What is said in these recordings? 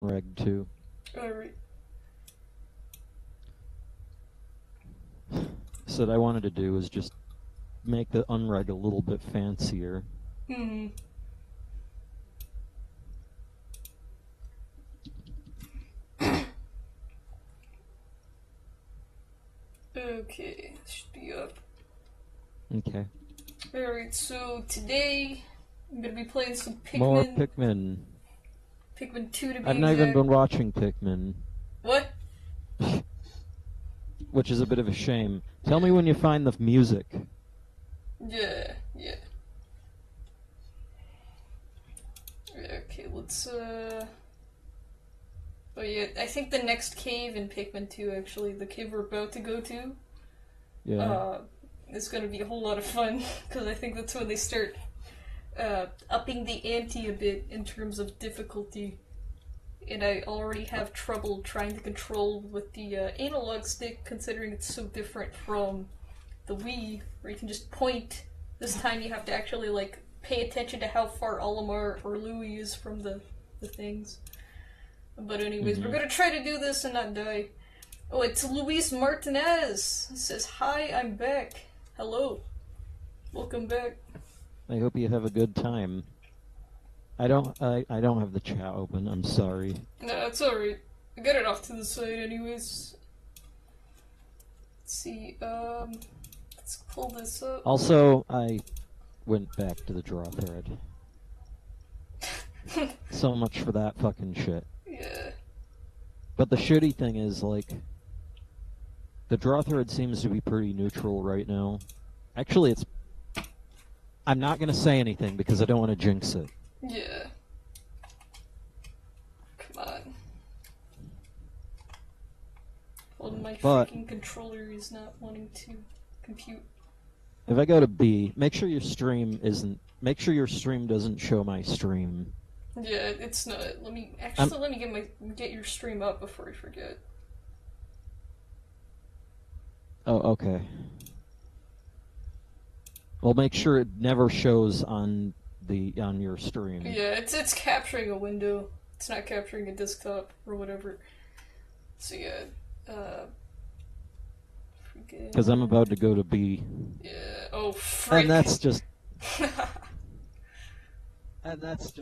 Reg too. Alright. So what I wanted to do was just make the unreg a little bit fancier. Hmm. Okay, should be up. Okay. Alright, so today I'm gonna be playing some Pikmin. More Pikmin. Pikmin 2 to be I've not even exact. been watching Pikmin. What? Which is a bit of a shame. Tell me when you find the music. Yeah. Okay, let's, Oh yeah, I think the next cave in Pikmin 2, actually, the cave we're about to go to, Yeah. is gonna be a whole lot of fun, because I think that's when they start, upping the ante a bit in terms of difficulty. And I already have trouble trying to control with the analog stick, considering it's so different from the Wii, where you can just point. This time you have to actually, like, pay attention to how far Olimar or Louie is from the things. But anyways, we're gonna try to do this and not die. Oh, it's Luis Martinez! It says, "Hi, I'm back. Hello. Welcome back." I hope you have a good time. I don't have the chat open, I'm sorry. No, it's alright. I got it off to the side anyways. Let's see, let's pull this up. Also, I went back to the draw thread. So much for that fucking shit. Yeah. But the shitty thing is, like, the draw thread seems to be pretty neutral right now. Actually, it's... I'm not gonna say anything because I don't want to jinx it. Yeah. Come on. Well, my freaking controller is not wanting to compute. If I go to B, make sure your stream doesn't show my stream. Yeah, it's not. Let me get your stream up before I forget. Oh, okay. Well, make sure it never shows on your stream. Yeah, it's capturing a window. It's not capturing a desktop or whatever. So yeah, because I'm about to go to B. Yeah. Oh, frick. And that's just.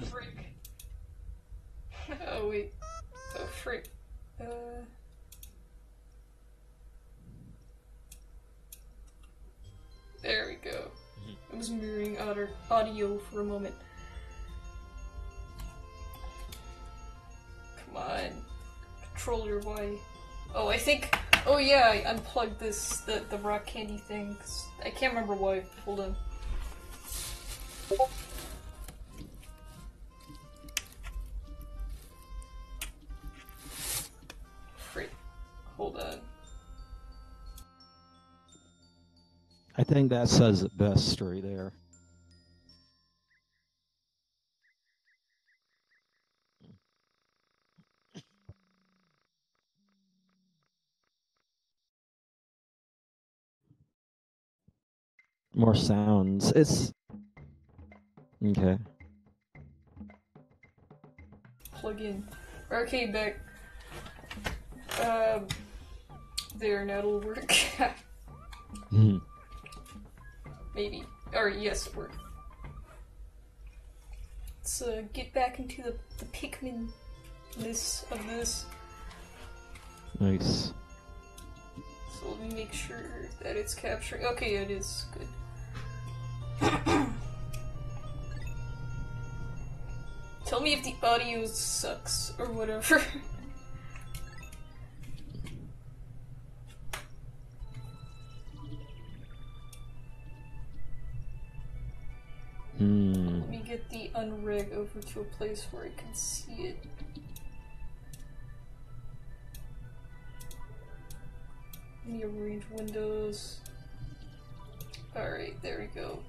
Frick. Oh wait. Oh frick. There we go. I was mirroring audio for a moment. Come on. Controller, why? Oh, I think... Oh yeah, I unplugged the rock candy thing, 'cause I can't remember why. Hold on. Frick. Hold on. I think that says it best right there. More sounds. It's... Okay. Plug in. Arcade back. There, now it'll work. Maybe. Or yes, it worked. Let's get back into the Pikmin-ness of this. Nice. So let me make sure that it's capturing. Okay, it is. Good. Tell me if the audio sucks or whatever. Let me get the unreg over to a place where I can see it. Let me arrange windows. Alright, there we go.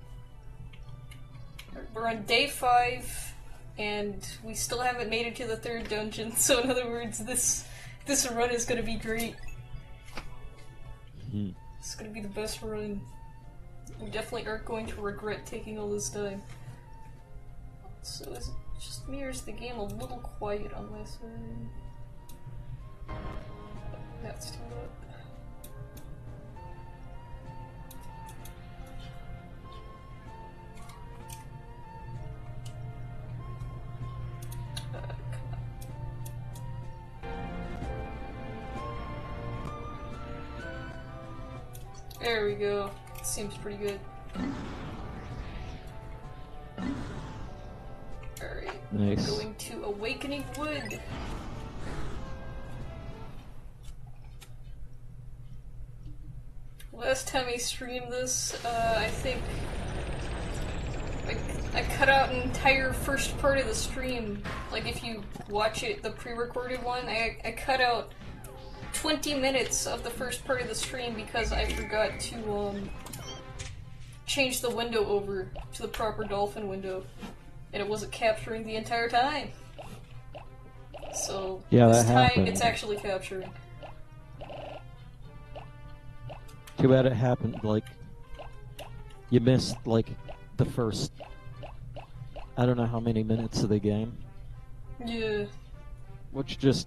We're on day 5, and we still haven't made it to the 3rd dungeon, so in other words, this run is gonna be great. It's gonna be the best run. We definitely aren't going to regret taking all this time. So is it Just me, or is the game a little quiet on my side? That's too loud. There we go. Seems pretty good. Alright. Nice. Going to Awakening Wood. Last time I streamed this, I think I cut out an entire first part of the stream. Like, if you watch it, the pre-recorded one, I cut out 20 minutes of the first part of the stream because I forgot to change the window over to the proper dolphin window, and it wasn't capturing the entire time. So yeah, this that time happened. it's actually capturing. Too bad it happened, like, you missed, like, the first, I don't know how many minutes of the game. Yeah. Which just,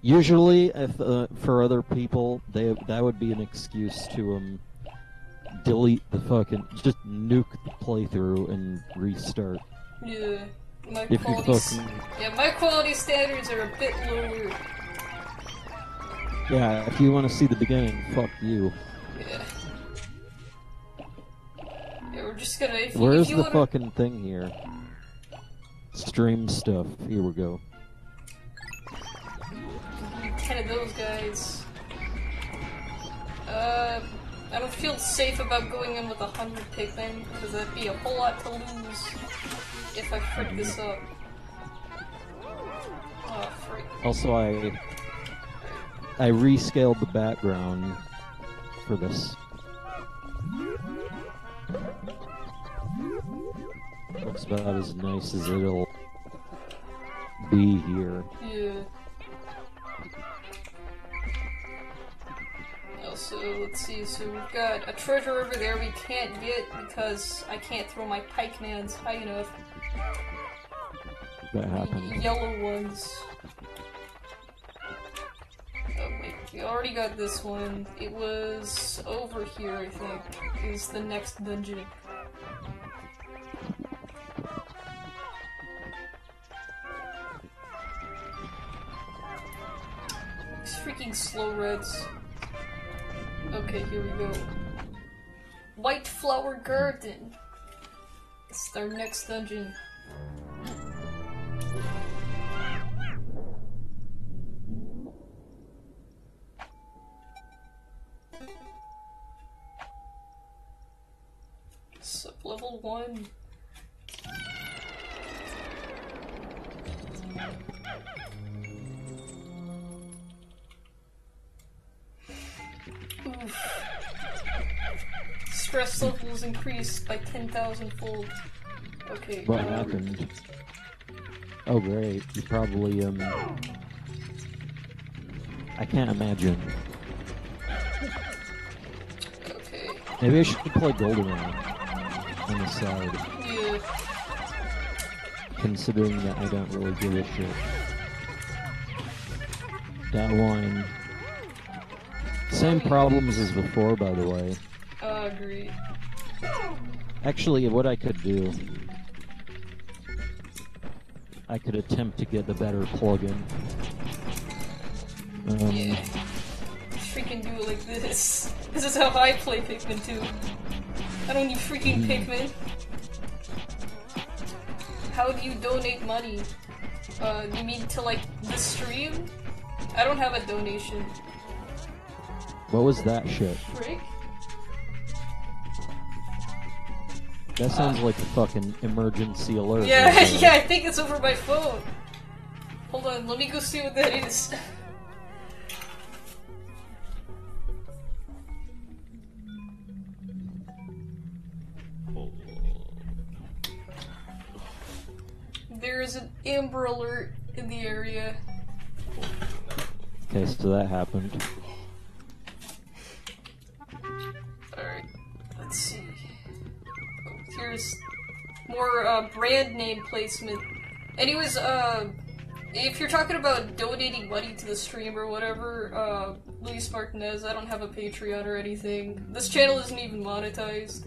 usually, if, for other people, that would be an excuse to, delete the fucking, just nuke the playthrough and restart. Yeah. My If you quality, fucking... yeah, my quality standards are a bit lower. Yeah, if you want to see the beginning, fuck you. Yeah. Yeah, we're just gonna. Where's if you the wanna... fucking thing here? Stream stuff. Here we go. 10 of those guys. I don't feel safe about going in with 100 Pikmin, because that'd be a whole lot to lose if I frick this up. Oh, frick. Also, I rescaled the background for this. Looks about as nice as it'll be here. Yeah. Also, let's see, so we've got a treasure over there we can't get because I can't throw my pikemans high enough. That happened. Yellow ones. Oh wait, we already got this one. It was over here, I think, is the next dungeon. These freaking slow reds. Okay, here we go. White Flower Garden. It's our next dungeon. Sub-level 1. Oof. Stress levels increased by 10,000 fold. Okay. What happened? Oh great, you probably, I can't imagine. Okay. Maybe I should play Goldeneye on the side, Yeah. considering that I don't really give a shit. That one... Same problems as before, by the way. Agreed. Actually, what I could do... I could attempt to get the better plugin. Yeah. Freaking do it like this. This is how I play Pikmin 2. I don't need freaking Pikmin. How do you donate money? You mean to like the stream? I don't have a donation. What was that shit? Frick? That sounds like a fucking emergency alert. Yeah, right there. yeah, I think it's over my phone. Hold on, let me go see what that is. There is an Amber Alert in the area. Okay, so that happened. Alright, let's see. Oh, here's more brand name placement. Anyways, if you're talking about donating money to the stream or whatever, Luis Martinez, I don't have a Patreon or anything. This channel isn't even monetized.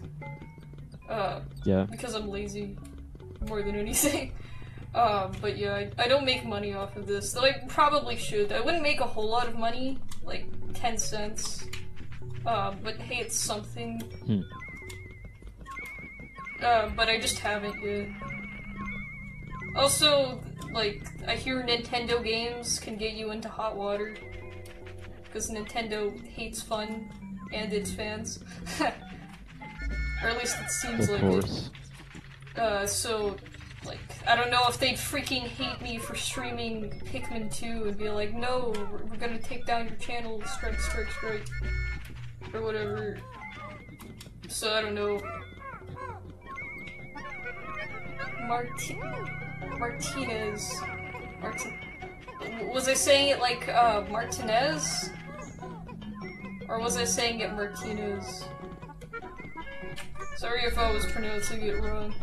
Yeah. Because I'm lazy, more than anything. But yeah, I don't make money off of this, though I probably should. I wouldn't make a whole lot of money, like 10 cents. But hey, it's something. But I just haven't yet. Also, like, I hear Nintendo games can get you into hot water. Because Nintendo hates fun and its fans. Or at least it seems like it. So, like, I don't know if they'd freaking hate me for streaming Pikmin 2 and be like, no, we're gonna take down your channel, strike, or whatever. So, I don't know. Martinez. Was I saying it like, Martinez? Or was I saying it Martinez? Sorry if I was pronouncing it wrong.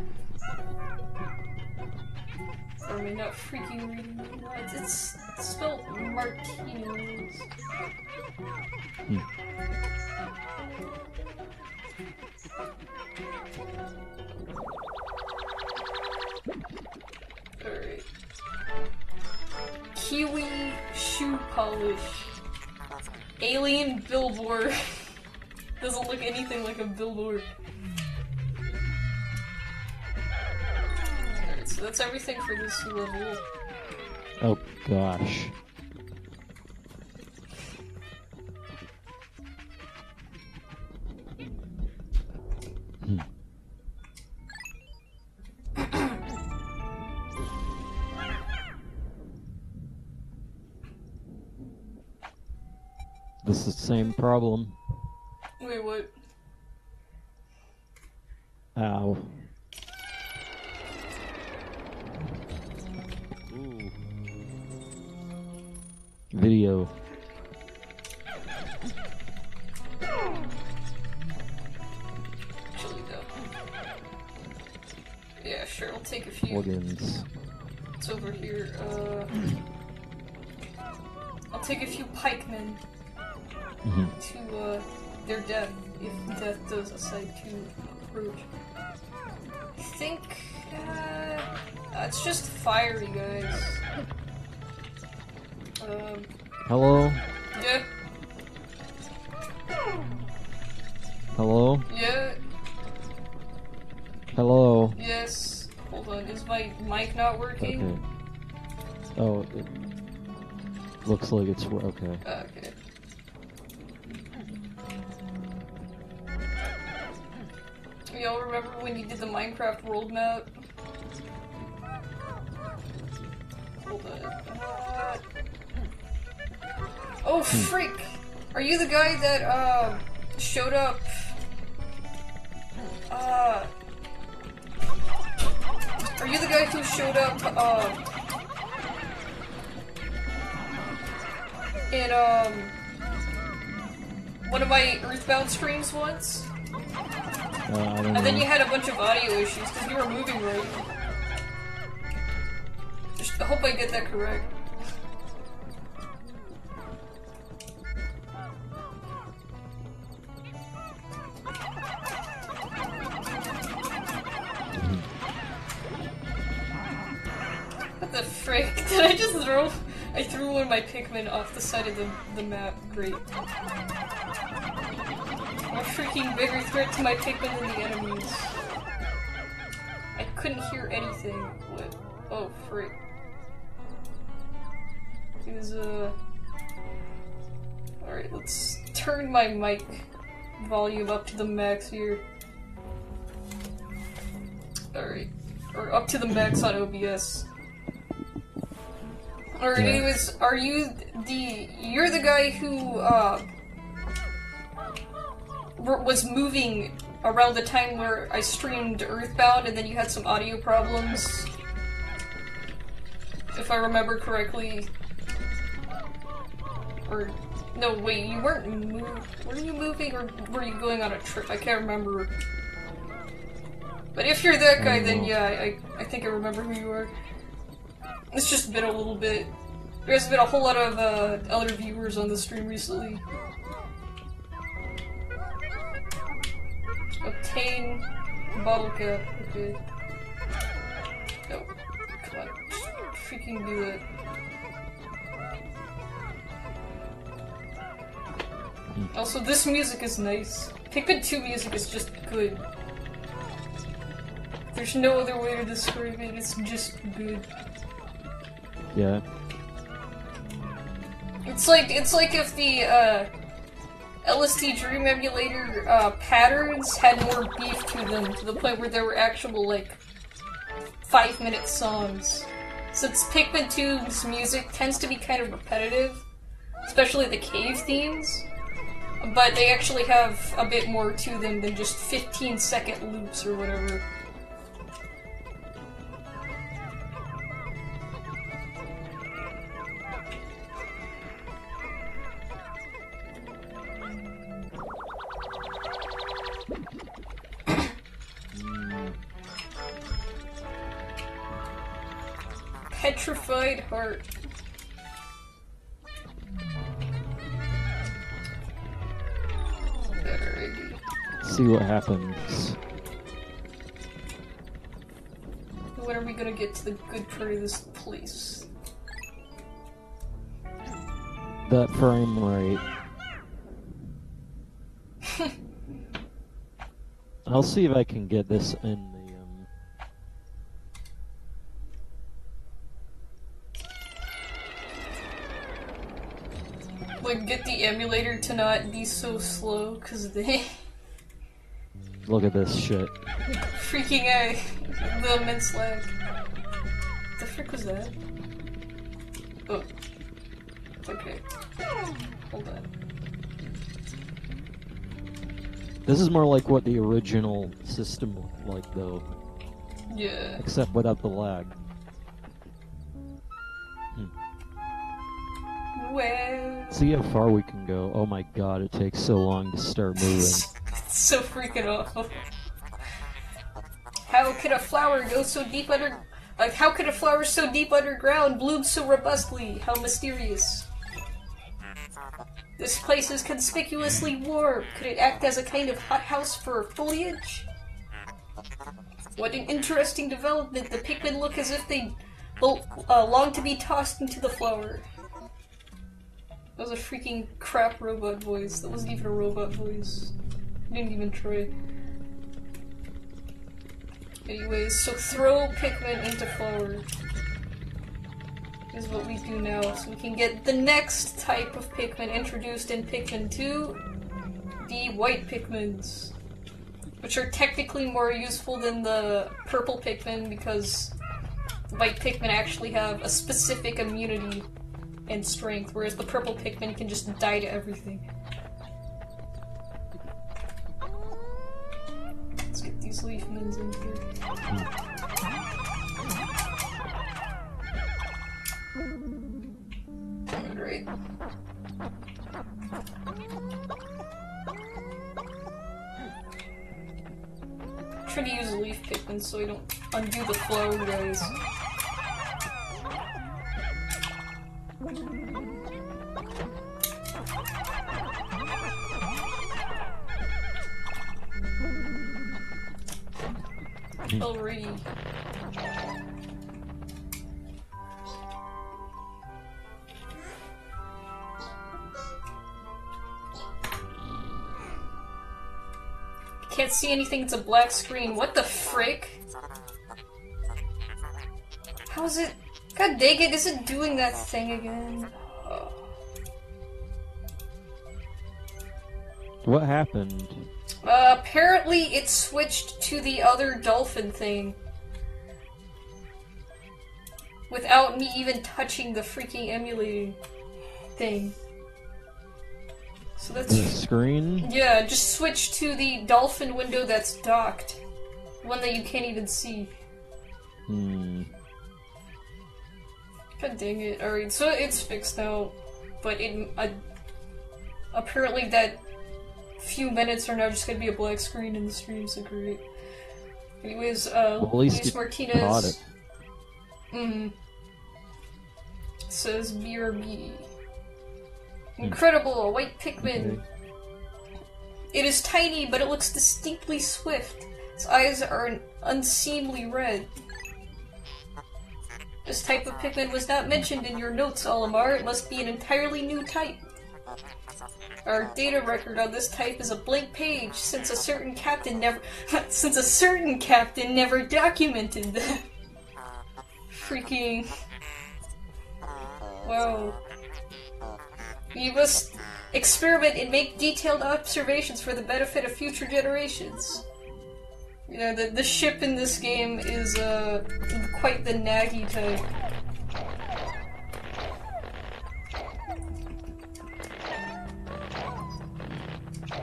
Or am I not freaking reading it right? It's spelled Martinez. Alright. Kiwi shoe polish. Alien billboard. Doesn't look anything like a billboard. Alright, so that's everything for this level. Oh gosh. This is the same problem. Wait, what? Ow. Ooh. Video. Actually, no. Yeah, sure, I'll take a few. Plugins. It's over here, I'll take a few pikemen to, their death, if death does decide to approach. I think, it's just fire, you guys. Hello? Yeah, Hello? yeah, Hello? yes. Hold on, is my mic not working? Okay. Oh, it looks like it's okay. Okay. Y'all remember when you did the Minecraft world map? Hold on. Oh, freak! Are you the guy that, showed up? Are you the guy who showed up, in, one of my Earthbound streams once? I don't know. And then you had a bunch of audio issues because you were moving right. I hope I get that correct. What the frick? Did I just throw? I threw one of my Pikmin off the side of the map. Great. A freaking bigger threat to my Pikmin than the enemies. I couldn't hear anything. What? Oh, frick. It was, Alright, let's turn my mic volume up to the max here. Alright. Or up to the max on OBS. Alright, anyways, are you you're the guy who, was moving around the time where I streamed Earthbound and then you had some audio problems? If I remember correctly. Or, no, wait, you weren't were you moving or were you going on a trip? I can't remember. But if you're that guy, then yeah, I think I remember who you are. It's just been a little bit. There's been a whole lot of other viewers on the stream recently. Obtain bottle cap. Okay. No. Come on. Just freaking do that. Also, this music is nice. Pikmin 2 music is just good. There's no other way to describe it, it's just good. Yeah. It's like if the LSD Dream emulator patterns had more beef to them, to the point where there were actual, like, 5-minute songs. Since Pikmin 2's music tends to be kind of repetitive, especially the cave themes, but they actually have a bit more to them than just 15-second loops or whatever. Petrified heart. Alrighty. See what happens. When are we gonna get to the good part of this place? That frame rate. I'll see if I can get this in the like, get the emulator to not be so slow, cause they Look at this shit. freaking the immense lag. The frick was that? Oh. Okay. Hold on. This is more like what the original system looked like, though. Yeah. Except without the lag. Well... See how far we can go. Oh my god, it takes so long to start moving. It's so freaking awful. How could a flower go so deep under... Like, how could a flower so deep underground bloom so robustly? How mysterious. This place is conspicuously warm. Could it act as a kind of hothouse for foliage? What an interesting development. The Pikmin look as if they long to be tossed into the flower. That was a freaking crap robot voice. That wasn't even a robot voice. I didn't even try. Anyways, so throw Pikmin into flower. Is what we do now, so we can get the next type of Pikmin introduced in Pikmin 2, the white Pikmins, which are technically more useful than the purple Pikmin because white Pikmin actually have a specific immunity and strength, whereas the purple Pikmin can just die to everything. Let's get these leaf mins in here. Alright. Try to use leaf Pikmin so I don't undo the flow, guys. Alrighty. Can't see anything, it's a black screen. What the frick? How is it? God dang it, is it doing that thing again? Oh. What happened? Apparently it switched to the other dolphin thing. Without me even touching the freaking emulating thing. So that's... The screen? Yeah, just switch to the dolphin window that's docked. One that you can't even see. Hmm. God dang it. Alright, so it's fixed now. But apparently that few minutes are now just gonna be a black screen in the stream, so great. Anyways, Well, at least Luis you Martinez. caught it. Says BRB. Incredible, a white Pikmin. Okay. It is tiny, but it looks distinctly swift. Its eyes are unseemly red. This type of Pikmin was not mentioned in your notes, Olimar. It must be an entirely new type. Our data record on this type is a blank page, since a certain captain never documented that. Freaking... Wow. You must experiment and make detailed observations for the benefit of future generations. You know, the ship in this game is, quite the naggy type.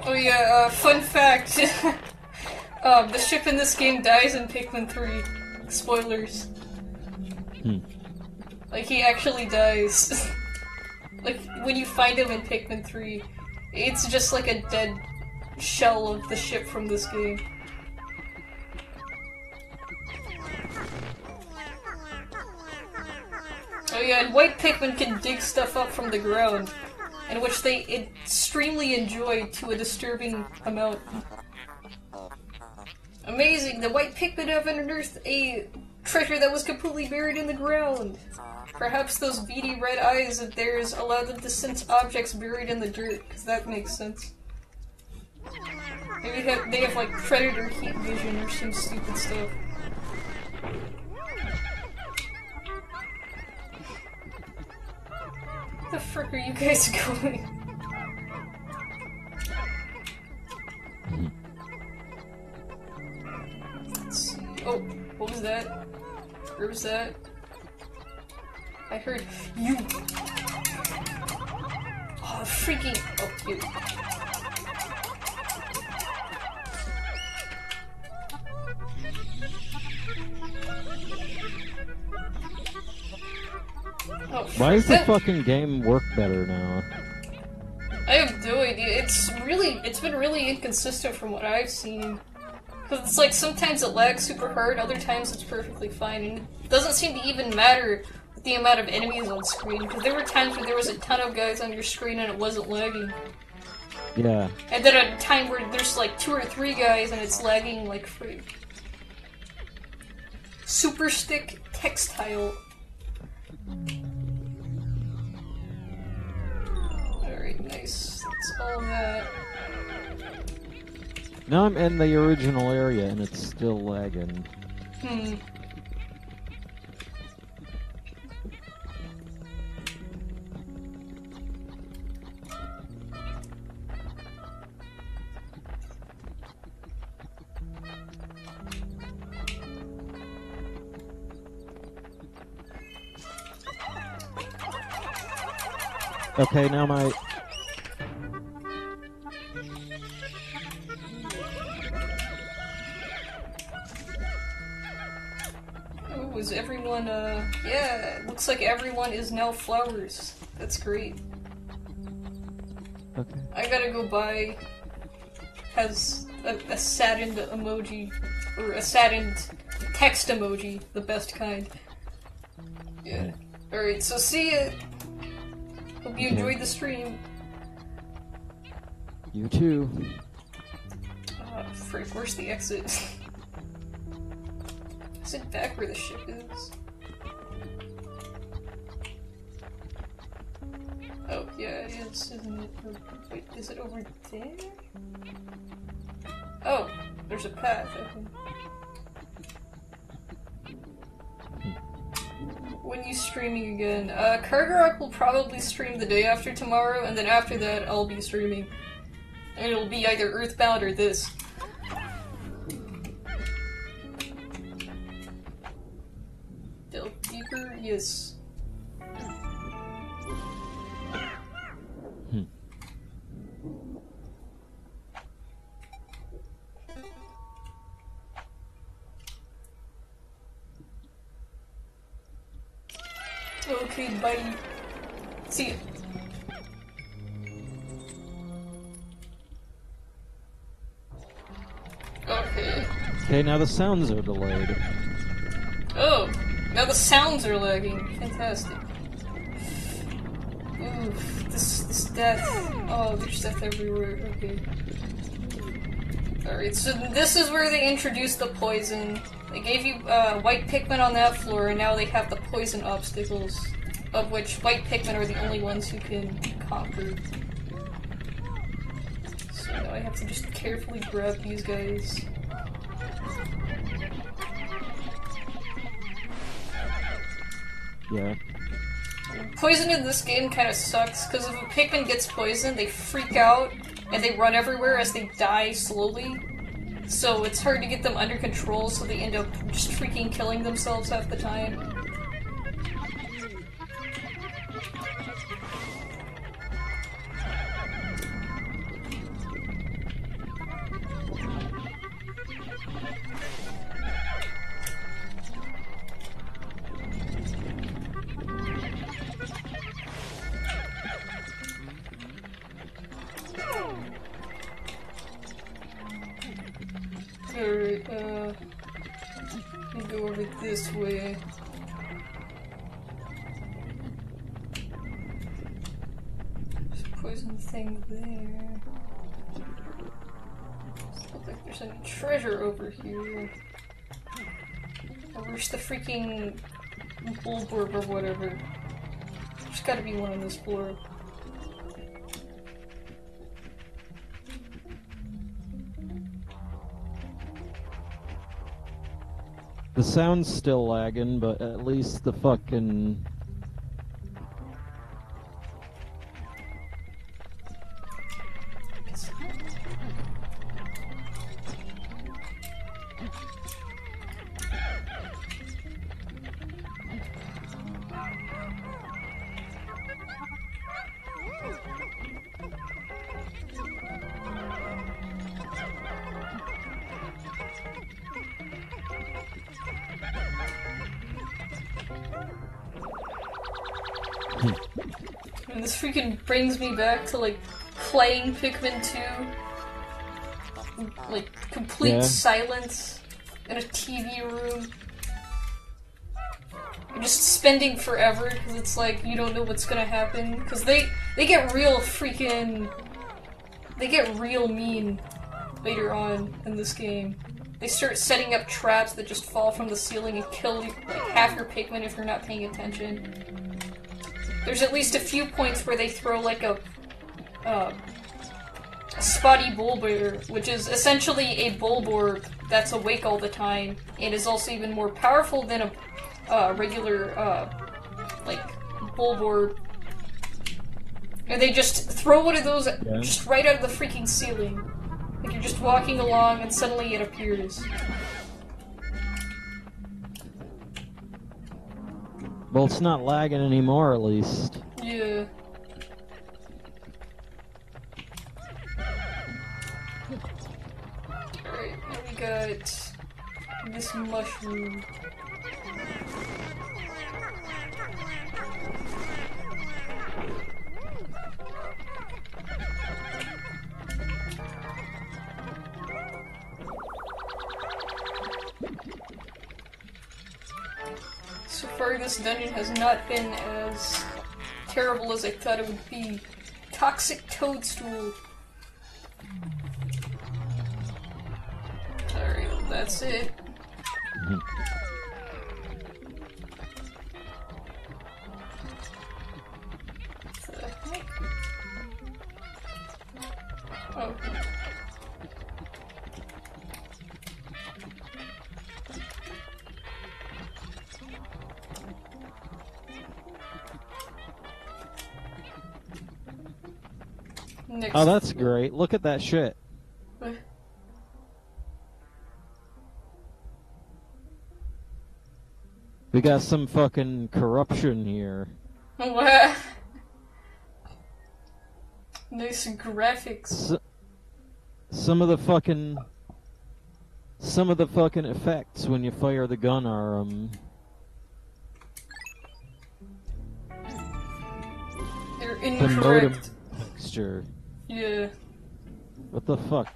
Oh yeah, fun fact. The ship in this game dies in Pikmin 3. Spoilers. Like, he actually dies. Like, when you find him in Pikmin 3, it's just like a dead shell of the ship from this game. Oh yeah, and white Pikmin can dig stuff up from the ground, in which they extremely enjoy to a disturbing amount. Amazing! The white Pikmin have unearthed a treasure that was completely buried in the ground. Perhaps those beady red eyes of theirs allow them to sense objects buried in the dirt, because that makes sense. Maybe they have like predator heat vision or some stupid stuff. Where the frick are you guys going? Let's see. Oh, what was that? Where was that? I heard you. Oh, freaking. Oh, you. Oh, Why does the fucking game work better now? I have no idea. It's been really inconsistent from what I've seen. Because it's like sometimes it lags super hard, other times it's perfectly fine, and it doesn't seem to even matter the amount of enemies on screen, because there were times where there was a ton of guys on your screen and it wasn't lagging. Yeah. And then a time where there's like 2 or 3 guys and it's lagging like free. Super Stick Textile. Alright, nice. That's all that. Now I'm in the original area and it's still lagging. Okay, now my... Oh, is everyone, yeah, it looks like everyone is now flowers. That's great. Okay. I gotta go buy... has a saddened emoji, or a saddened text emoji, the best kind. Yeah. Alright, so see ya! Hope you enjoyed the stream. You too. Frick, where's the exit? Is it back where the ship is? Oh, yeah, it is, isn't it? Wait, is it over there? Oh, there's a path, I think. When you streaming again? Kargaroc will probably stream the day after tomorrow, and then after that I'll be streaming. And it'll be either Earthbound or this. Delve deeper? Yes. Okay, bye. See ya. Okay. Okay, now the sounds are delayed. Oh, now the sounds are lagging. Fantastic. Oof, this death. Oh, there's death everywhere. Okay. Alright, so this is where they introduced the poison. They gave you white Pikmin on that floor, and now they have the poison obstacles, of which white Pikmin are the only ones who can conquer. So now I have to just carefully grab these guys. Yeah. Poison in this game kind of sucks, because if a Pikmin gets poisoned, they freak out, and they run everywhere as they die slowly. So it's hard to get them under control, so they end up just freaking killing themselves half the time. Alright, let me go over this way. There's a poison thing there. Doesn't look like there's any treasure over here. Oh, where's the freaking bulborb or whatever? There's gotta be one on this floor. The sound's still lagging, but at least the fucking... And this freaking brings me back to, like, playing Pikmin 2. Like, complete silence in a TV room. And just spending forever, because it's like, you don't know what's gonna happen. Because they get real freaking... They get real mean later on in this game. They start setting up traps that just fall from the ceiling and kill, like, half your Pikmin if you're not paying attention. There's at least a few points where they throw, like, a spotty bulborb, which is essentially a bulborb that's awake all the time, and is also even more powerful than a regular, like, bulborb. And they just throw one of those just right out of the freaking ceiling. Like, you're just walking along and suddenly it appears. Well, it's not lagging anymore, at least. Yeah. Alright, now we got this mushroom. So far, this dungeon has not been as terrible as I thought it would be. Toxic toadstool. Alright, well, that's it. What the heck? Oh. Next. Oh, that's great. Look at that shit. What? We got some fucking corruption here. What? Nice graphics. Some of the fucking effects when you fire the gun are They're the modem incorrect. texture. Yeah. What the fuck?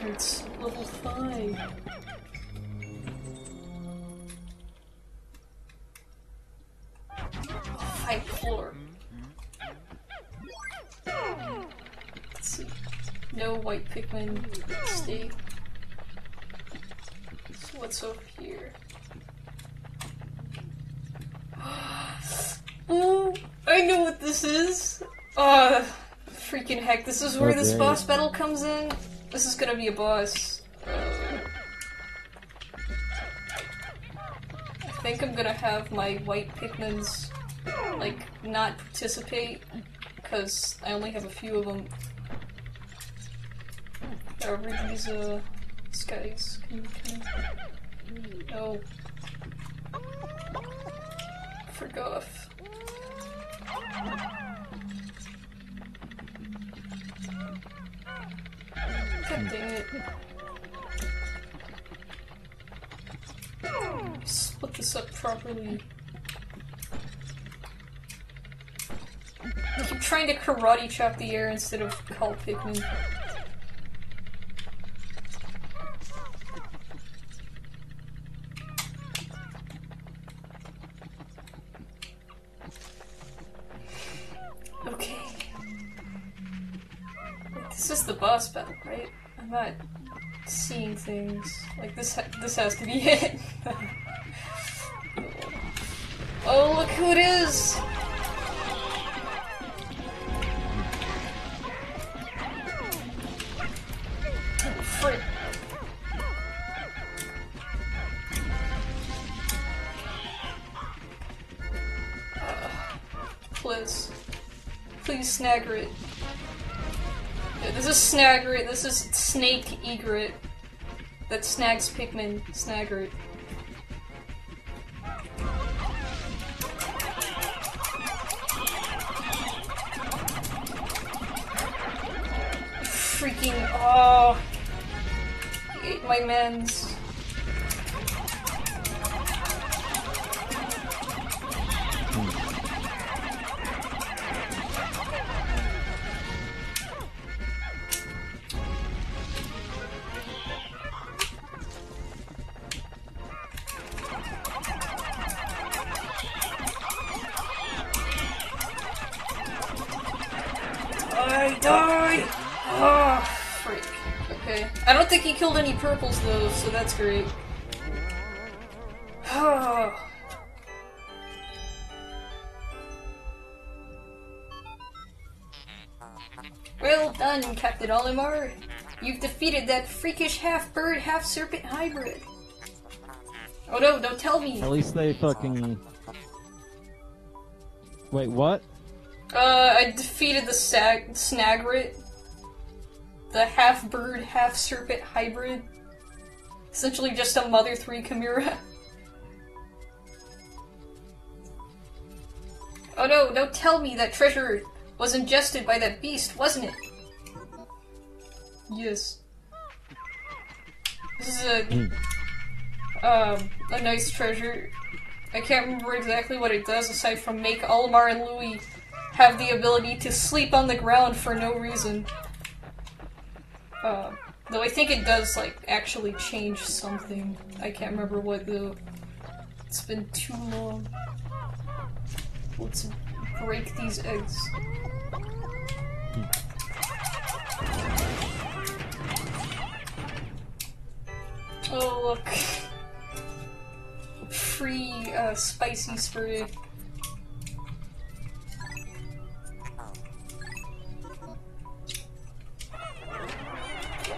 It's level 5. High floor. Let's see. No white Pikmin. Stay. So what's up here? Oh, I know what this is! Freaking heck, this is where this boss battle comes in? This is gonna be a boss. I think I'm gonna have my white Pikmins, like, not participate, because I only have a few of them. Are these, guys? No. Forgot. God dang it. Split this up properly. I keep trying to karate chop the air instead of call Pikmin. Okay. This is the boss battle, right? I'm not seeing things. Like, this has to be it. Oh, look who it is! Oh, frick. Please. Please, Snagrit. Yeah, this is Snagrit, this is Snake Egret. That snags Pikmin, Snagrit. Freaking, oh. He ate my mens. I died! Oh, freak. Okay. I don't think he killed any purples though, so that's great. Oh. Well done, Captain Olimar. You've defeated that freakish half-bird, half-serpent hybrid. Oh no, don't tell me! At least they fucking... Wait, what? I defeated the Snagrit. The half-bird, half-serpent hybrid. Essentially just a Mother 3 Chimera. Oh no, don't tell me that treasure was ingested by that beast, wasn't it? Yes. This is a nice treasure. I can't remember exactly what it does aside from make Olimar and Louie have the ability to sleep on the ground for no reason. Though I think it does, like, actually change something. I can't remember what though. It's been too long. Let's break these eggs. Oh, look. Free, spicy spray.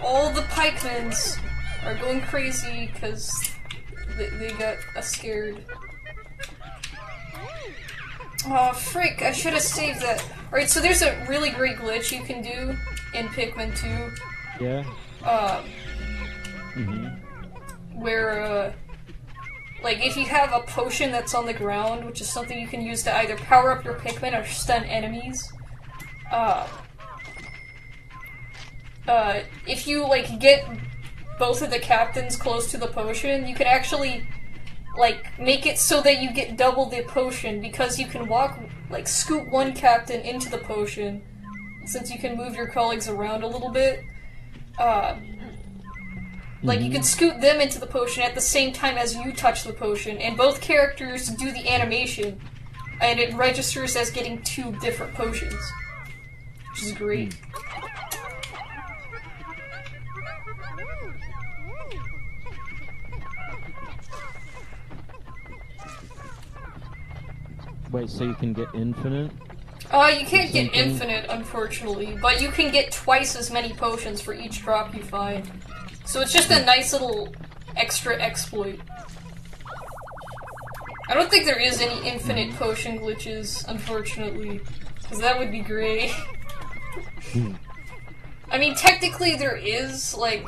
All the Pikmins are going crazy because they got scared. Oh, frick, I should have saved that. Alright, so there's a really great glitch you can do in Pikmin 2. Yeah? Where, like, if you have a potion that's on the ground, which is something you can use to either power up your Pikmin or stun enemies, if you, like, get both of the captains close to the potion, you can actually, like, make it so that you get double the potion, because you can walk, like, scoot one captain into the potion, since you can move your colleagues around a little bit, Like, you can scoot them into the potion at the same time as you touch the potion, and both characters do the animation, and it registers as getting 2 different potions. Which is great. Wait, so you can get infinite? You can't get infinite, unfortunately, but you can get twice as many potions for each drop you find. So it's just a nice little extra exploit. I don't think there is any infinite potion glitches, unfortunately, because that would be great. I mean, technically there is, like,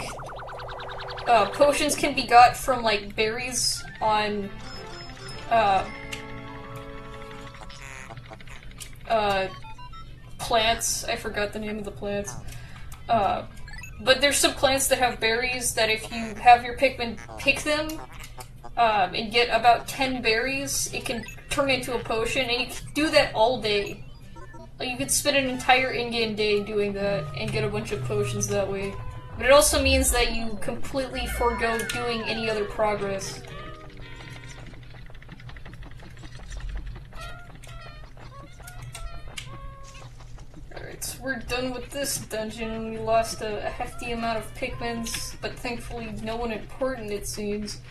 potions can be got from, like, berries on, plants. I forgot the name of the plants. But there's some plants that have berries that if you have your Pikmin pick them, and get about 10 berries, it can turn into a potion, and you can do that all day. Like, you could spend an entire in-game day doing that, and get a bunch of potions that way. But it also means that you completely forego doing any other progress. Alright, so we're done with this dungeon. We lost a hefty amount of Pikmins, but thankfully no one important, it seems.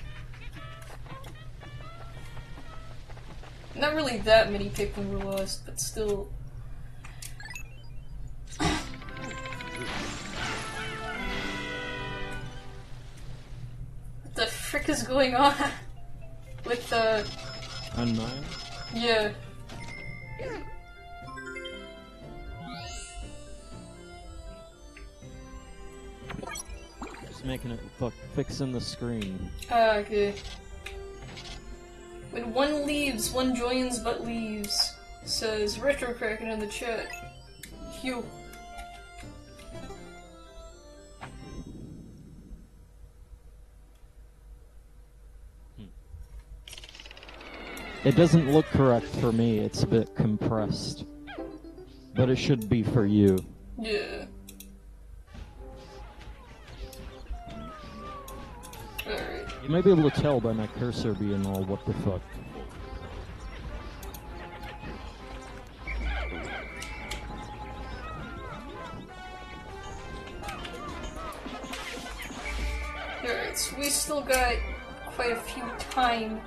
Not really that many Pikmin were lost, but still. What the frick is going on? With the... On mine? Yeah. Just making it fixing the screen. Ah, okay. When one leaves, one joins but leaves, says Retro Kraken in the chat. Phew. It doesn't look correct for me, it's a bit compressed. But it should be for you. Yeah. Alright. You may be able to tell by my cursor being all what the fuck. Alright, so we still got quite a few time.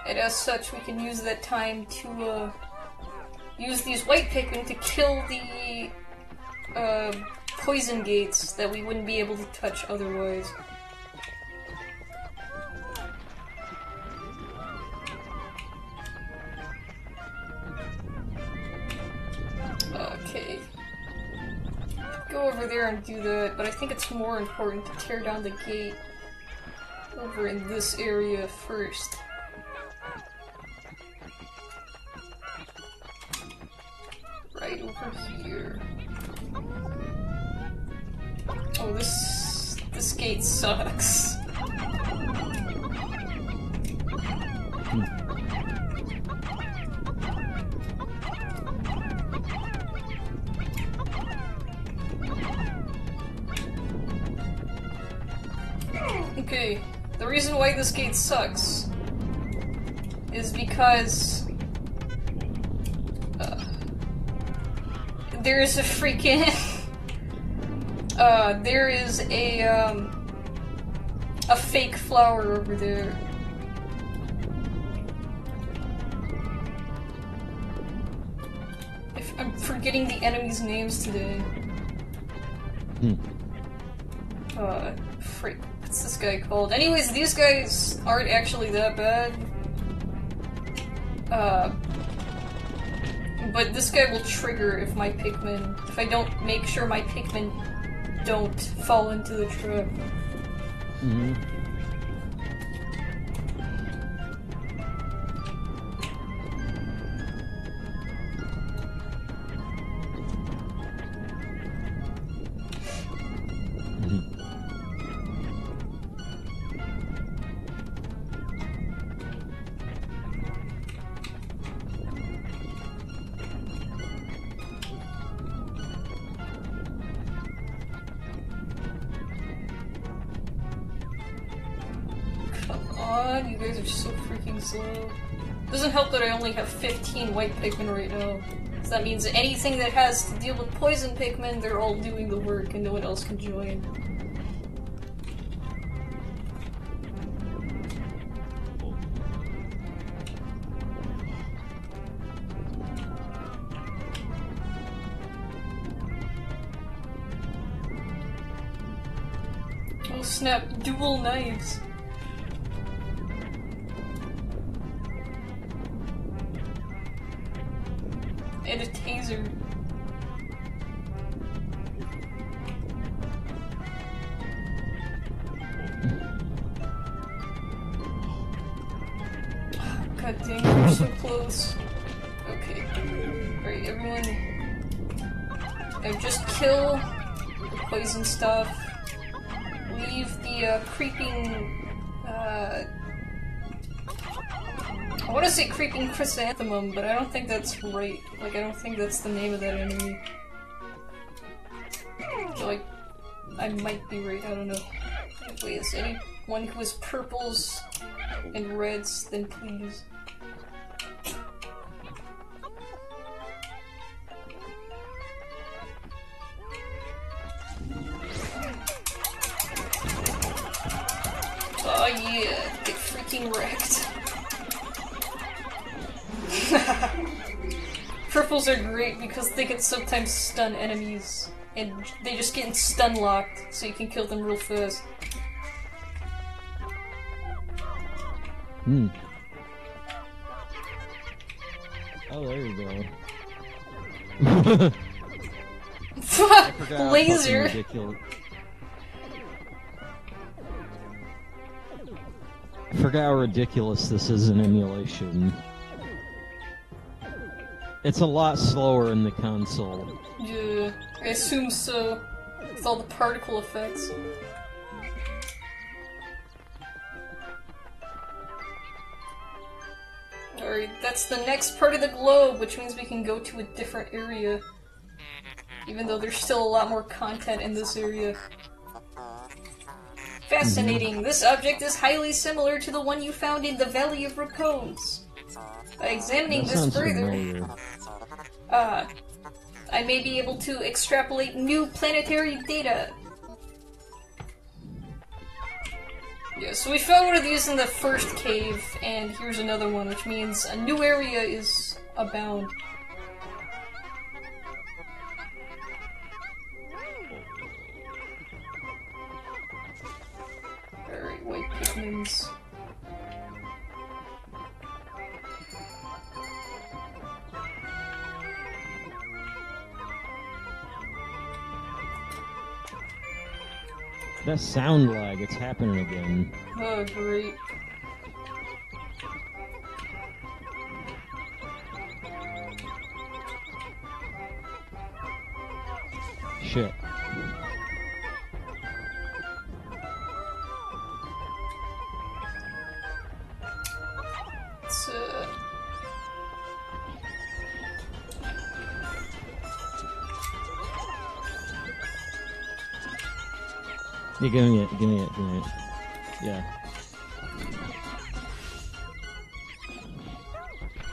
And as such, we can use that time to, use these white Pikmin to kill the, poison gates that we wouldn't be able to touch otherwise. Okay. Go over there and do that, but I think it's more important to tear down the gate over in this area first. Right over here. Oh, this gate sucks. Okay, the reason why this gate sucks is because there is a freaking there is a fake flower over there. I'm forgetting the enemies' names today. Frick. What's this guy called? Anyways, these guys aren't actually that bad. But this guy will trigger if my Pikmin... if I don't make sure my Pikmin don't fall into the trap. Mm-hmm. on, you guys are so freaking slow. Doesn't help that I only have 15 white Pikmin right now. So that means anything that has to deal with poison Pikmin, they're all doing the work and no one else can join. Oh snap, dual knives. And a taser. God dang, we're so close. Okay. Alright, everyone. Just kill the poison stuff. Leave the creeping. I want to say creeping chrysanthemum, but I don't think that's right. Like, I don't think that's the name of that enemy. So, like, I might be right, I don't know. Wait, is anyone who has purples and reds, then please. Oh yeah, get freaking wrecked. Purples are great because they can sometimes stun enemies, and they just get stun locked, so you can kill them real fast. Hmm. Oh, there you go. Laser! I forgot how ridiculous this is in emulation. It's a lot slower in the console. Yeah, I assume so. With all the particle effects. Alright, that's the next part of the globe, which means we can go to a different area. Even though there's still a lot more content in this area. Fascinating! This object is highly similar to the one you found in the Valley of Repose. By examining this further, I may be able to extrapolate new planetary data. Yeah, so we found one of these in the first cave, and here's another one, which means a new area is abound. Alright, white Pikmins. That sound lag, it's happening again. Oh, great. Shit. It's, Yeah, give me it, give me it, give me it. Yeah.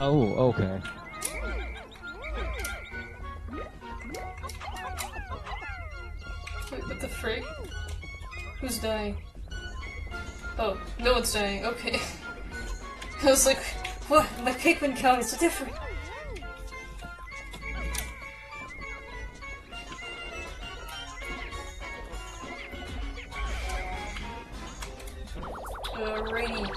Oh, okay. Wait, what the frick? Who's dying? Oh, no one's dying, okay. I was like, what? My Pikmin count is different. Alrighty.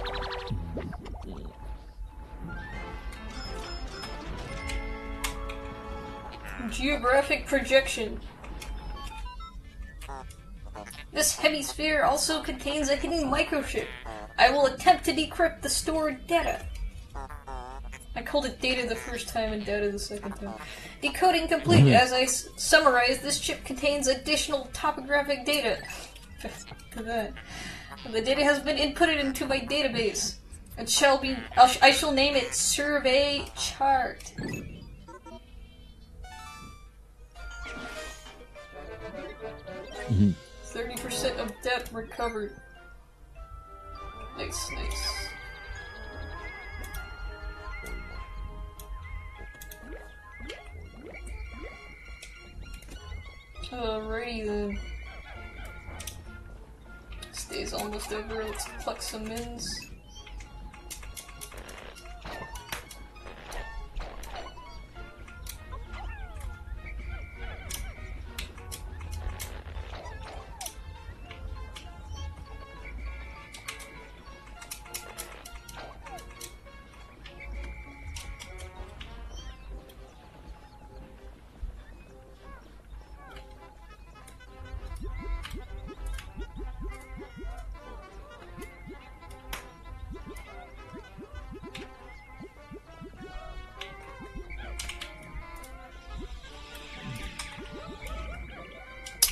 Geographic projection. This hemisphere also contains a hidden microchip. I will attempt to decrypt the stored data. I called it data the first time and data the second time. Decoding complete. As I summarize, this chip contains additional topographic data. Look at that. The data has been inputted into my database. It shall be. I shall name it Survey Chart. Mhm. 30% of depth recovered. Nice, nice. Alrighty then. This day's almost over, let's pluck some mins.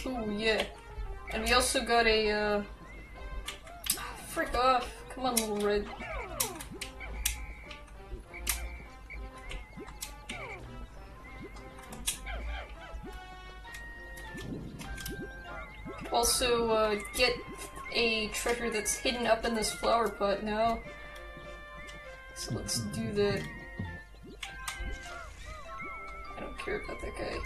Ooh, yeah. And we also got a, frick off. Come on, little red. Also, get a treasure that's hidden up in this flower pot now. So let's do that. I don't care about that guy.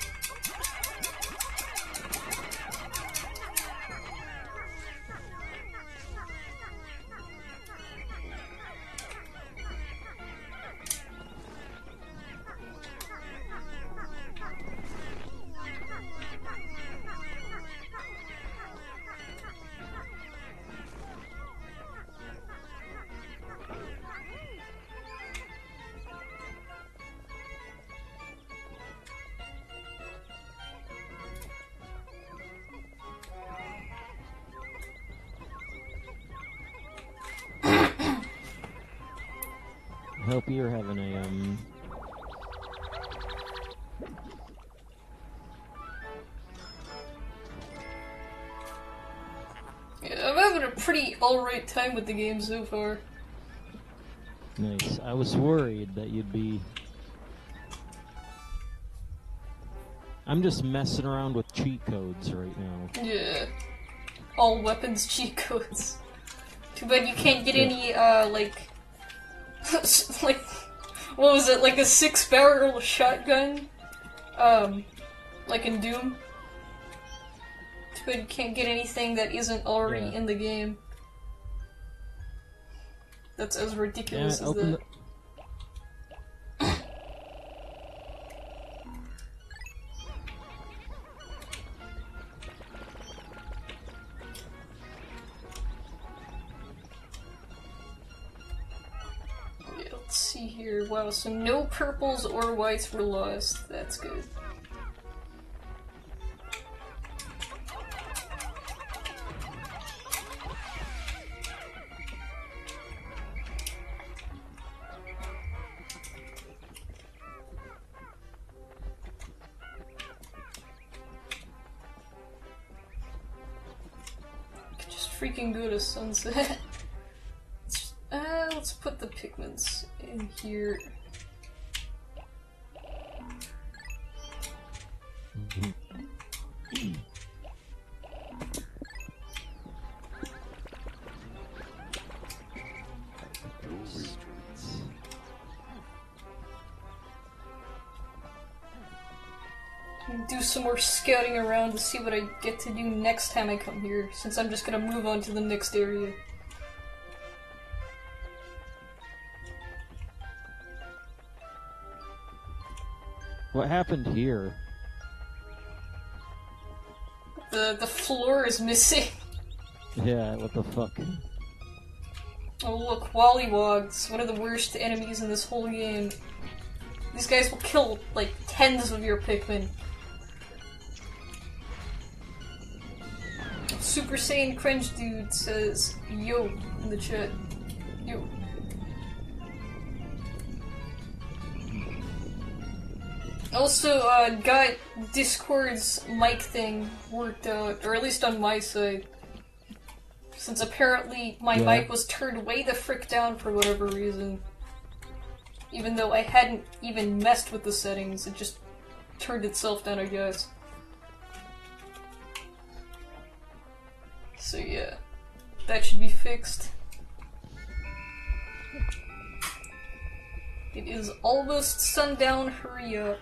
I hope you're having a, Yeah, I'm having a pretty alright time with the game so far. Nice. I was worried that you'd be... I'm just messing around with cheat codes right now. Yeah. All weapons cheat codes. Too bad you can't get any, like... like... What was it, like a 6-barrel shotgun? Like in Doom? Too bad you can't get anything that isn't already in the game. That's as ridiculous as that. Let's see here. Wow, so no purples or whites were lost. That's good. Just freaking go to sunset. Let's put the Pikmins in here. Do some more scouting around to see what I get to do next time I come here, since I'm just gonna move on to the next area. What happened here? The floor is missing. Yeah, what the fuck? Oh look, Wollywogs, one of the worst enemies in this whole game. These guys will kill, like, tens of your Pikmin. Super Saiyan Cringe Dude says, yo, in the chat. Yo. Also, got Discord's mic thing worked out, or at least on my side. Since apparently my mic was turned way the frick down for whatever reason. Even though I hadn't even messed with the settings, it just turned itself down, I guess. So yeah, that should be fixed. It is almost sundown, hurry up.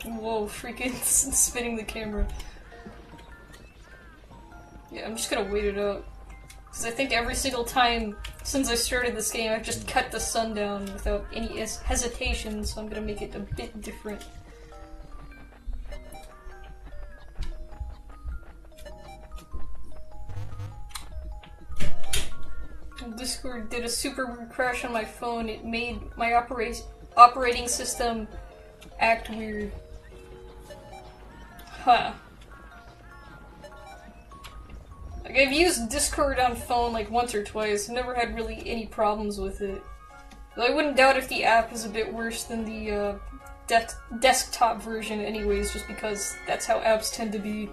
Whoa, freaking spinning the camera. Yeah, I'm just gonna wait it out. Because I think every single time since I started this game, I've just cut the sun down without any hesitation, so I'm gonna make it a bit different. Discord did a super weird crash on my phone. It made my operating system act weird. Huh. Like, I've used Discord on phone like once or twice, never had really any problems with it. Though I wouldn't doubt if the app is a bit worse than the desktop version anyways, just because that's how apps tend to be.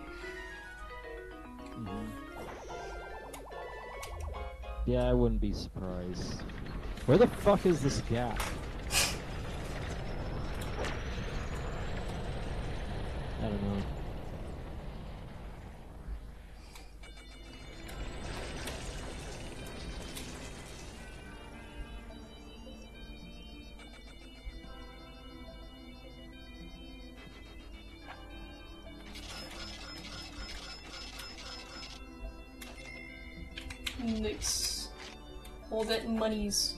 Yeah, I wouldn't be surprised. Where the fuck is this gap? I don't know. Nice. All that monies.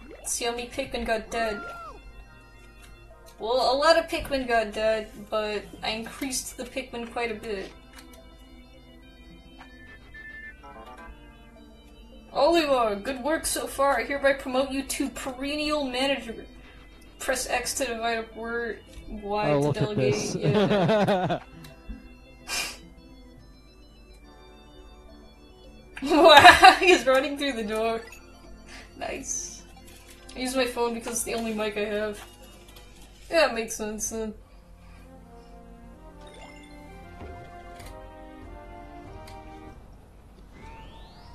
Let's see how many Pikmin got dead. Well, a lot of Pikmin got dead, but I increased the Pikmin quite a bit. Oliver, good work so far. I hereby promote you to perennial manager. Press X to divide up word, Y to delegate. At this. Yeah. Wow, he's running through the door. Nice. I use my phone because it's the only mic I have. Yeah, it makes sense then.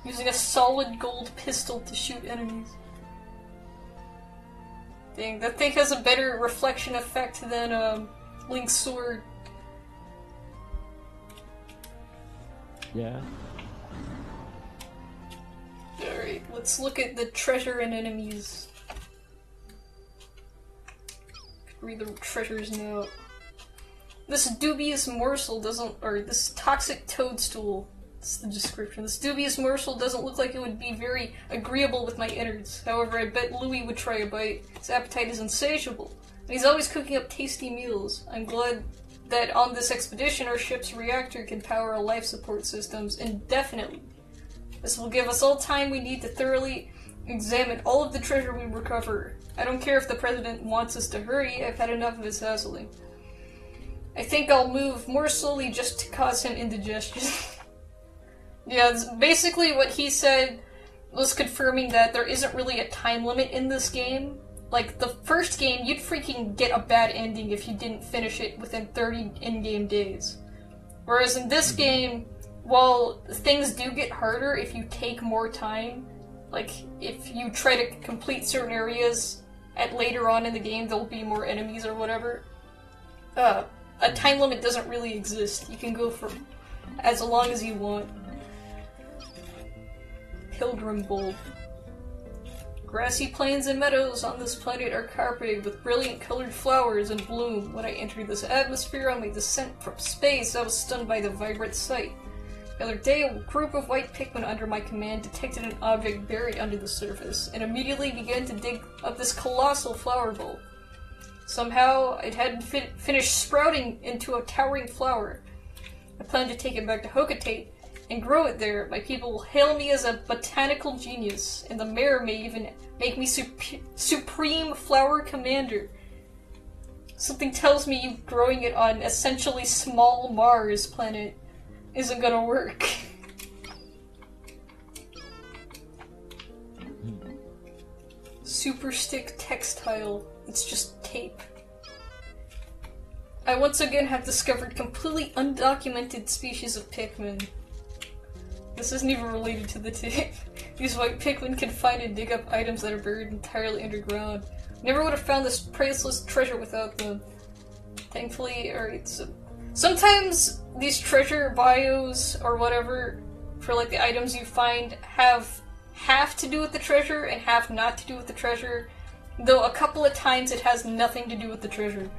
Using a solid gold pistol to shoot enemies. Dang, that thing has a better reflection effect than Link's sword. Yeah. Alright, let's look at the treasure and enemies. Read the treasures now. This dubious morsel doesn't, or this toxic toadstool, that's the description. This dubious morsel doesn't look like it would be very agreeable with my innards. However, I bet Louis would try a bite. His appetite is insatiable, and he's always cooking up tasty meals. I'm glad that on this expedition our ship's reactor can power our life support systems indefinitely. This will give us all time we need to thoroughly examine all of the treasure we recover. I don't care if the president wants us to hurry, I've had enough of his hassling. I think I'll move more slowly just to cause him indigestion. Yeah, basically what he said was confirming that there isn't really a time limit in this game. Like, the first game, you'd freaking get a bad ending if you didn't finish it within 30 in-game days. Whereas in this game, while things do get harder if you take more time, like, if you try to complete certain areas at later on in the game, there'll be more enemies or whatever. A time limit doesn't really exist. You can go for as long as you want. Pilgrim Bowl. Grassy plains and meadows on this planet are carpeted with brilliant colored flowers in bloom. When I entered this atmosphere on my descent from space, I was stunned by the vibrant sight. The other day, a group of white Pikmin under my command detected an object buried under the surface, and immediately began to dig up this colossal flower bowl. Somehow, it hadn't finished sprouting into a towering flower. I planned to take it back to Hocotate and grow it there. My people will hail me as a botanical genius, and the mayor may even make me supreme flower commander. Something tells me you growing it on essentially small Mars planet isn't gonna work. Super stick textile. It's just tape. I once again have discovered completely undocumented species of Pikmin. This isn't even related to the tip. These white Pikmin can find and dig up items that are buried entirely underground. Never would have found this priceless treasure without them. Thankfully, alright, so sometimes these treasure bios or whatever for like the items you find have half to do with the treasure and half not to do with the treasure. Though a couple of times it has nothing to do with the treasure.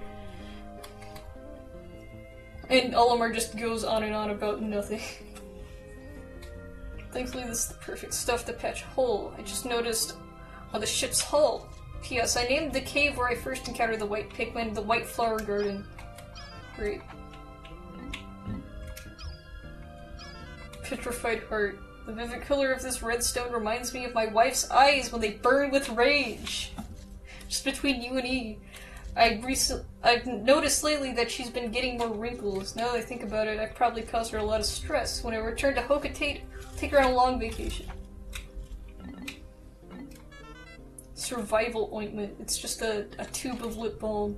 And Olimar just goes on and on about nothing. Thankfully this is the perfect stuff to patch a hole. I just noticed on the ship's hull. P.S. I named the cave where I first encountered the white Pikmin the White Flower Garden. Great. Petrified Heart. The vivid color of this red stone reminds me of my wife's eyes when they burn with rage. Just between you and E. I've noticed lately that she's been getting more wrinkles. Now that I think about it, I've probably caused her a lot of stress. When I return to Hocotate, I'll take her on a long vacation. Survival ointment. It's just a tube of lip balm.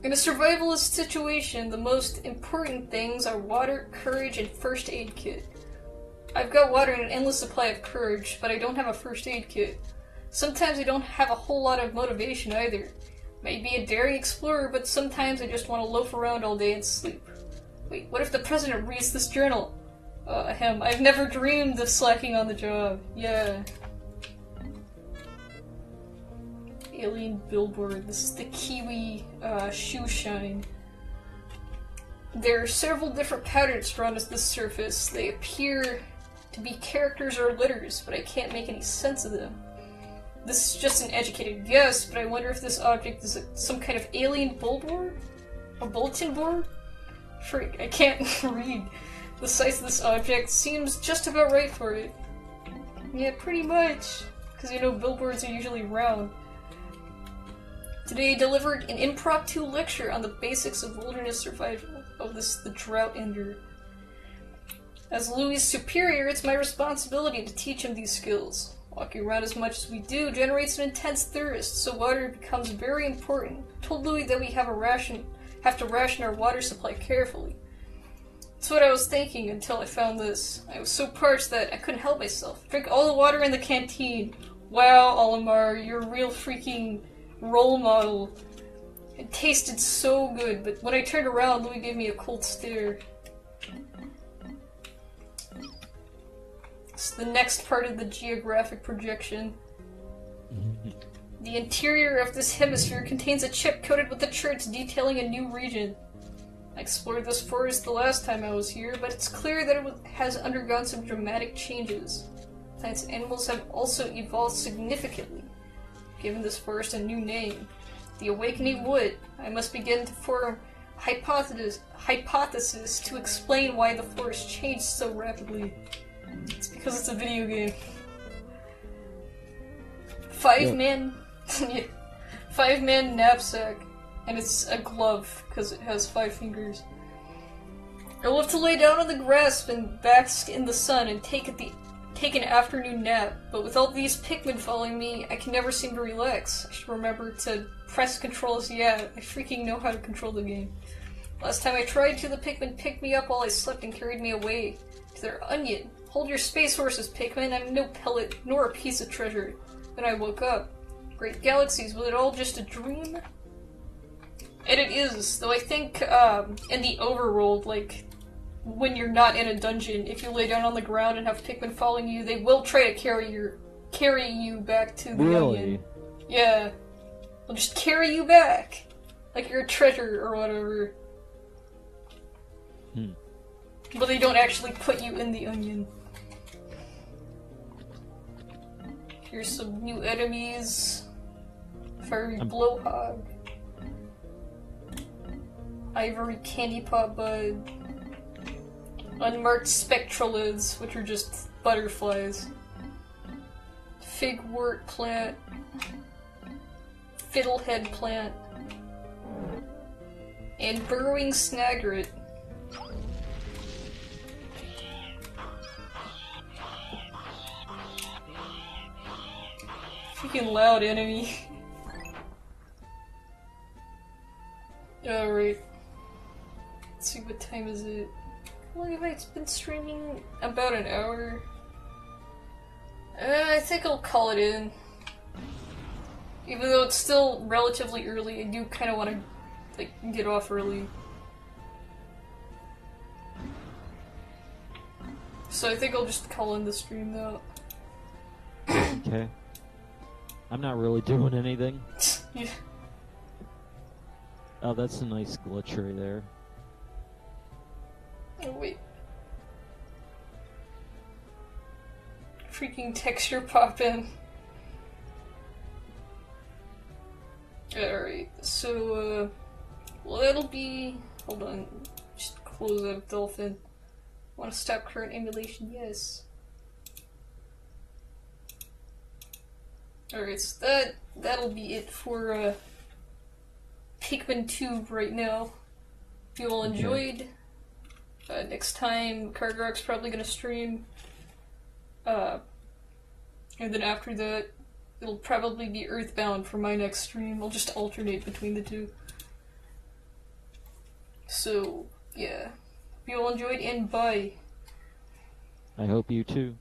In a survivalist situation, the most important things are water, courage, and first aid kit. I've got water and an endless supply of courage, but I don't have a first aid kit. Sometimes I don't have a whole lot of motivation either. Maybe a daring explorer, but sometimes I just want to loaf around all day and sleep. Wait, what if the president reads this journal? I've never dreamed of slacking on the job. Yeah. Alien billboard. This is the Kiwi shoe shine. There are several different patterns drawn as this surface. They appear to be characters or letters, but I can't make any sense of them. This is just an educated guess, but I wonder if this object is some kind of alien billboard? A bulletin board? Freak, I can't read. The size of this object seems just about right for it. Yeah, pretty much. Because you know billboards are usually round. Today I delivered an impromptu lecture on the basics of wilderness survival. Oh, this is the drought ender. As Louis' superior, it's my responsibility to teach him these skills. Walking around as much as we do generates an intense thirst, so water becomes very important. I told Louis that we have to ration our water supply carefully. That's what I was thinking until I found this. I was so parched that I couldn't help myself. Drink all the water in the canteen. Wow, Olimar, you're a real freaking role model. It tasted so good, but when I turned around, Louis gave me a cold stare. It's the next part of the geographic projection. The interior of this hemisphere contains a chip coated with the charts detailing a new region. I explored this forest the last time I was here, but it's clear that it has undergone some dramatic changes. Plants and animals have also evolved significantly, giving this forest a new name. The Awakening Wood. I must begin to form a hypothesis to explain why the forest changed so rapidly. It's because it's a video game. Five-man knapsack. And it's a glove, because it has 5 fingers. I love to lay down on the grass and bask in the sun and take an afternoon nap, but with all these Pikmin following me, I can never seem to relax. I should remember to press controls. Yeah, I freaking know how to control the game. Last time I tried to, the Pikmin picked me up while I slept and carried me away to their onion. Hold your space horses, Pikmin. I'm no pellet, nor a piece of treasure. Then I woke up. Great galaxies, was it all just a dream? And it is, though I think in the overworld, like, when you're not in a dungeon, if you lay down on the ground and have Pikmin following you, they will try to carry you back to the onion. Yeah. They'll just carry you back. Like you're a treasure or whatever. But they don't actually put you in the onion. Here's some new enemies. Fiery Blowhog. Ivory Candy Pop Bud. Unmarked Spectralids, which are just butterflies. Figwort Plant. Fiddlehead Plant. And Burrowing Snagret. Freaking loud enemy. Alright. Let's see, what time is it? Come believe I've been streaming about an hour. I think I'll call it in. Even though it's still relatively early, I do kind of want to, like, get off early. So I think I'll just call in the stream now. Okay. I'm not really doing anything. Yeah. Oh, that's a nice glitch right there. Oh, wait. Freaking texture pop in. Alright, so, well, that'll be. Hold on. Just close up Dolphin. Want to stop current emulation? Yes. Alright, so that'll be it for, Pikmin 2 right now. If you all enjoyed, next time Kargaroc's probably gonna stream. And then after that, it'll probably be Earthbound for my next stream. I'll just alternate between the two. So, yeah. If you all enjoyed, and bye. I hope you too.